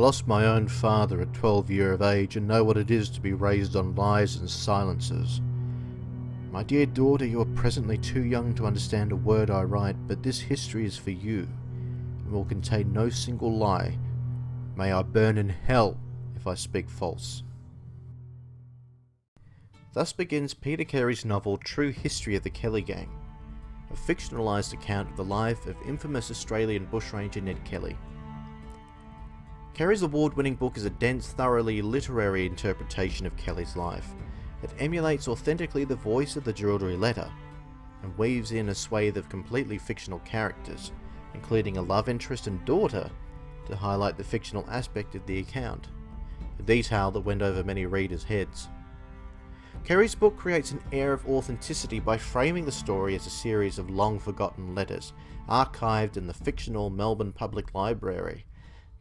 lost my own father at 12 years of age and know what it is to be raised on lies and silences. My dear daughter, you are presently too young to understand a word I write, but this history is for you, and will contain no single lie. May I burn in hell if I speak false. Thus begins Peter Carey's novel True History of the Kelly Gang, a fictionalised account of the life of infamous Australian bushranger Ned Kelly. Carey's award-winning book is a dense, thoroughly literary interpretation of Kelly's life that emulates authentically the voice of the Jerilderie letter and weaves in a swathe of completely fictional characters, including a love interest and daughter, to highlight the fictional aspect of the account, a detail that went over many readers' heads. Carey's book creates an air of authenticity by framing the story as a series of long-forgotten letters, archived in the fictional Melbourne Public Library,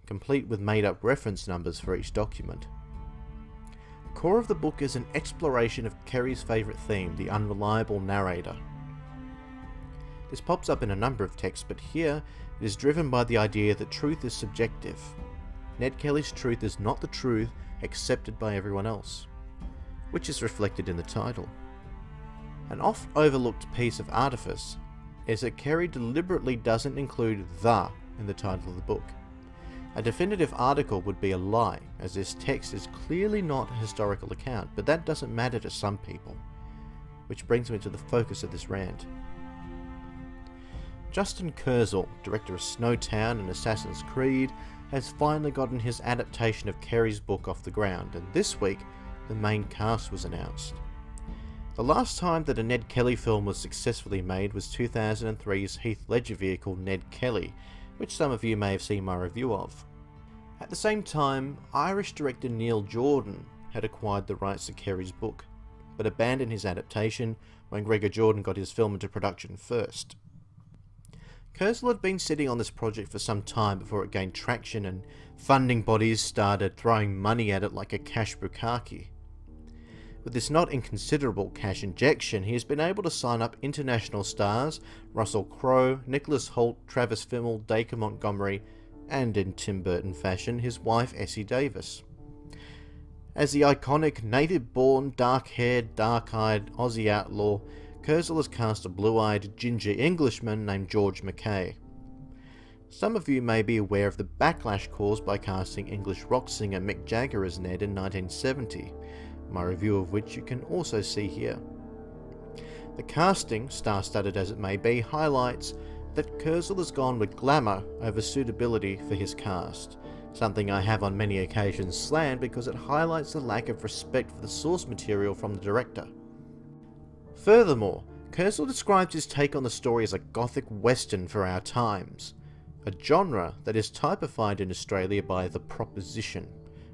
complete with made-up reference numbers for each document. The core of the book is an exploration of Carey's favourite theme, the unreliable narrator. This pops up in a number of texts, but here it is driven by the idea that truth is subjective. Ned Kelly's truth is not the truth accepted by everyone else, which is reflected in the title. An oft-overlooked piece of artifice is that Carey deliberately doesn't include "the" in the title of the book. A definitive article would be a lie, as this text is clearly not a historical account, but that doesn't matter to some people, which brings me to the focus of this rant. Justin Kurzel, director of Snowtown and Assassin's Creed, has finally gotten his adaptation of Carey's book off the ground, and this week the main cast was announced. The last time that a Ned Kelly film was successfully made was 2003's Heath Ledger vehicle Ned Kelly, which some of you may have seen my review of. At the same time, Irish director Neil Jordan had acquired the rights to Carey's book, but abandoned his adaptation when Gregor Jordan got his film into production first. Kurzel had been sitting on this project for some time before it gained traction and funding bodies started throwing money at it like a cash bukkake. With this not inconsiderable cash injection, he has been able to sign up international stars Russell Crowe, Nicholas Hoult, Travis Fimmel, Dacre Montgomery, and in Tim Burton fashion, his wife Essie Davis. As the iconic native-born, dark-haired, dark-eyed Aussie outlaw, Kurzel has cast a blue-eyed ginger Englishman named George Mackay. Some of you may be aware of the backlash caused by casting English rock singer Mick Jagger as Ned in 1970, my review of which you can also see here. The casting, star-studded as it may be, highlights that Kurzel has gone with glamour over suitability for his cast, something I have on many occasions slammed because it highlights the lack of respect for the source material from the director. Furthermore, Kurzel describes his take on the story as a gothic western for our times, a genre that is typified in Australia by The Proposition,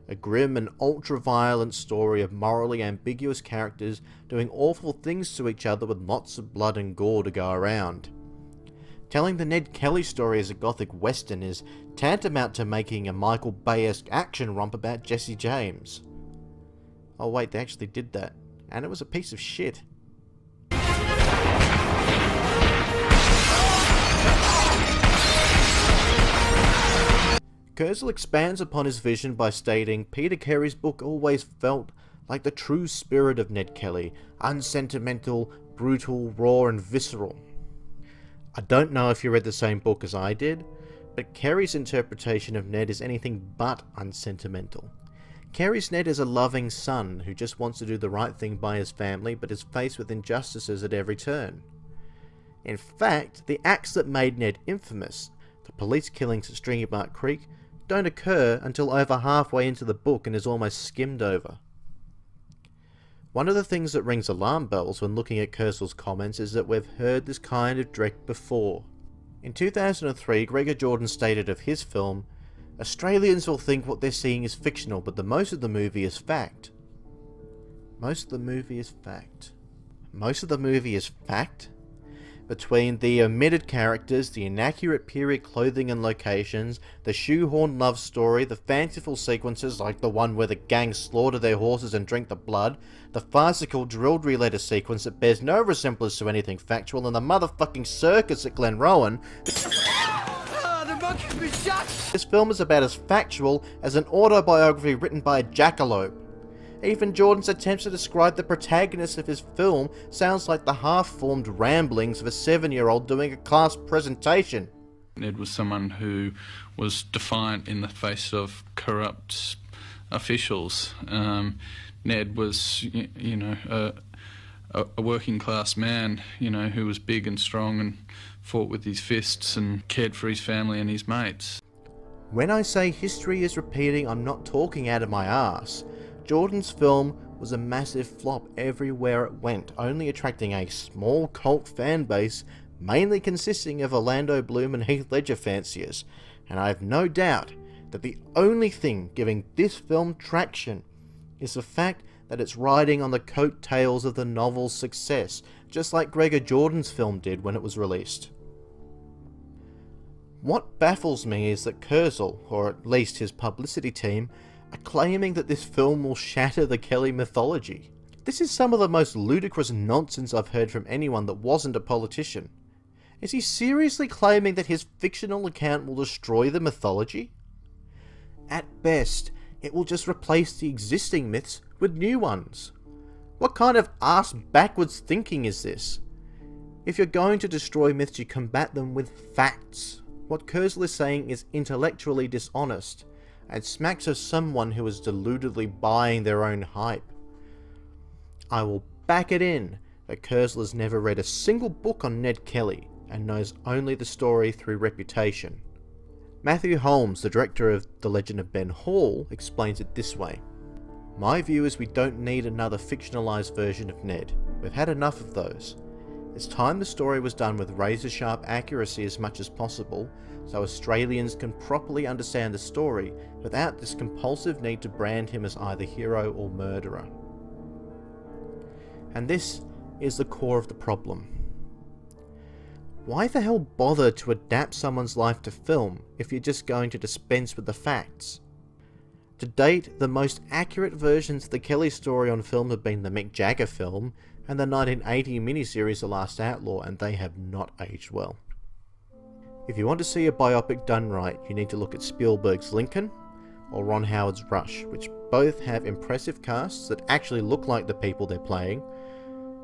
a grim and ultra-violent story of morally ambiguous characters doing awful things to each other with lots of blood and gore to go around. Telling the Ned Kelly story as a gothic western is tantamount to making a Michael Bay-esque action romp about Jesse James. Oh wait, they actually did that, and it was a piece of shit. Kurzel expands upon his vision by stating, Peter Carey's book always felt like the true spirit of Ned Kelly, unsentimental, brutal, raw and visceral. I don't know if you read the same book as I did, but Carey's interpretation of Ned is anything but unsentimental. Carey's Ned is a loving son who just wants to do the right thing by his family but is faced with injustices at every turn. In fact, the acts that made Ned infamous, the police killings at Stringy Bark Creek, don't occur until over halfway into the book and is almost skimmed over. One of the things that rings alarm bells when looking at Kurzel's comments is that we've heard this kind of dreck before. In 2003, Gregor Jordan stated of his film, Australians will think what they're seeing is fictional, but the most of the movie is fact. Most of the movie is fact. Most of the movie is fact? Between the omitted characters, the inaccurate period clothing and locations, the shoehorned love story, the fanciful sequences like the one where the gang slaughter their horses and drink the blood, the farcical Jerilderie letter sequence that bears no resemblance to anything factual, and the motherfucking circus at Glenrowan. This film is about as factual as an autobiography written by a jackalope. Even Jordan's attempts to describe the protagonist of his film sounds like the half-formed ramblings of a 7-year-old doing a class presentation. Ned was someone who was defiant in the face of corrupt officials. Ned was, a working class man, who was big and strong and fought with his fists and cared for his family and his mates. When I say history is repeating, I'm not talking out of my arse. Jordan's film was a massive flop everywhere it went, only attracting a small cult fan base, mainly consisting of Orlando Bloom and Heath Ledger fanciers, and I have no doubt that the only thing giving this film traction is the fact that it's riding on the coattails of the novel's success, just like Gregor Jordan's film did when it was released. What baffles me is that Kurzel, or at least his publicity team, are claiming that this film will shatter the Kelly mythology. This is some of the most ludicrous nonsense I've heard from anyone that wasn't a politician. Is he seriously claiming that his fictional account will destroy the mythology? At best, it will just replace the existing myths with new ones. What kind of arse-backwards thinking is this? If you're going to destroy myths, you combat them with facts. What Kurzel is saying is intellectually dishonest, and smacks of someone who is deludedly buying their own hype. I will back it in that Kurzel has never read a single book on Ned Kelly, and knows only the story through reputation. Matthew Holmes, the director of The Legend of Ben Hall, explains it this way. My view is we don't need another fictionalized version of Ned. We've had enough of those. It's time the story was done with razor-sharp accuracy as much as possible, so Australians can properly understand the story without this compulsive need to brand him as either hero or murderer. And this is the core of the problem. Why the hell bother to adapt someone's life to film if you're just going to dispense with the facts? To date, the most accurate versions of the Kelly story on film have been the Mick Jagger film and the 1980 miniseries The Last Outlaw, and they have not aged well. If you want to see a biopic done right, you need to look at Spielberg's Lincoln or Ron Howard's Rush, which both have impressive casts that actually look like the people they're playing,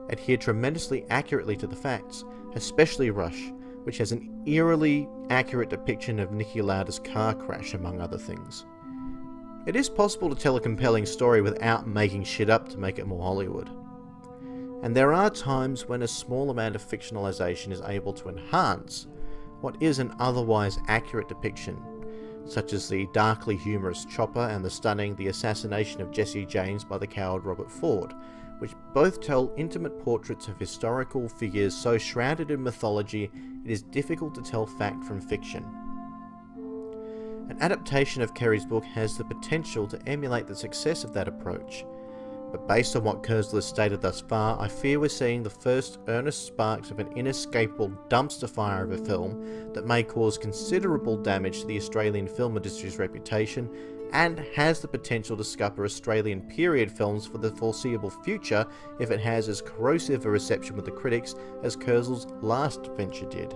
adhere tremendously accurately to the facts, especially Rush, which has an eerily accurate depiction of Niki Lauda's car crash, among other things. It is possible to tell a compelling story without making shit up to make it more Hollywood. And there are times when a small amount of fictionalization is able to enhance what is an otherwise accurate depiction, such as the darkly humorous Chopper and the stunning The Assassination of Jesse James by the coward Robert Ford, which both tell intimate portraits of historical figures so shrouded in mythology it is difficult to tell fact from fiction. An adaptation of Kerry's book has the potential to emulate the success of that approach, but based on what Kurzel has stated thus far, I fear we're seeing the first earnest sparks of an inescapable dumpster fire of a film that may cause considerable damage to the Australian film industry's reputation and has the potential to scupper Australian period films for the foreseeable future if it has as corrosive a reception with the critics as Kurzel's last venture did.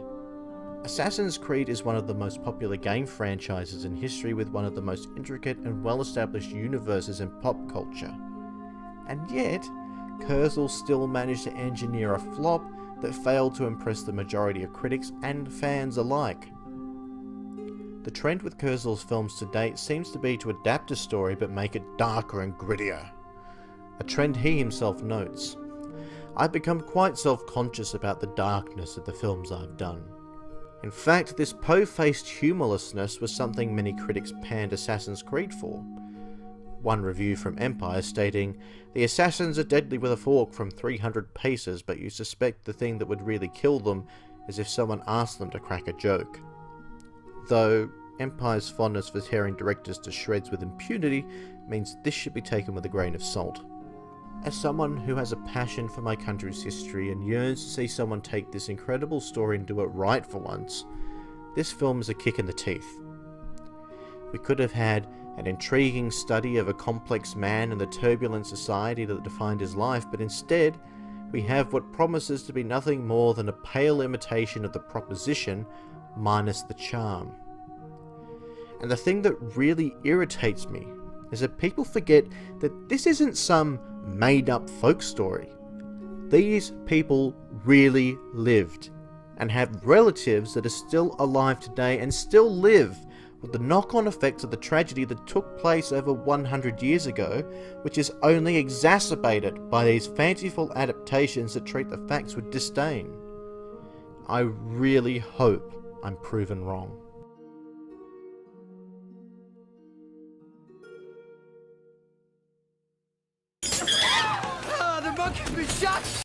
Assassin's Creed is one of the most popular game franchises in history, with one of the most intricate and well-established universes in pop culture. And yet, Kurzel still managed to engineer a flop that failed to impress the majority of critics and fans alike. The trend with Kurzel's films to date seems to be to adapt a story but make it darker and grittier, a trend he himself notes. I've become quite self-conscious about the darkness of the films I've done. In fact, this po-faced humourlessness was something many critics panned Assassin's Creed for. One review from Empire stating, "The assassins are deadly with a fork from 300 paces, but you suspect the thing that would really kill them is if someone asked them to crack a joke." Though Empire's fondness for tearing directors to shreds with impunity means this should be taken with a grain of salt. As someone who has a passion for my country's history and yearns to see someone take this incredible story and do it right for once, this film is a kick in the teeth. We could have had an intriguing study of a complex man and the turbulent society that defined his life, but instead we have what promises to be nothing more than a pale imitation of The Proposition minus the charm. And the thing that really irritates me is that people forget that this isn't some made-up folk story. These people really lived and have relatives that are still alive today and still live with the knock-on effects of the tragedy that took place over 100 years ago, which is only exacerbated by these fanciful adaptations that treat the facts with disdain. I really hope I'm proven wrong. The monk has been shot!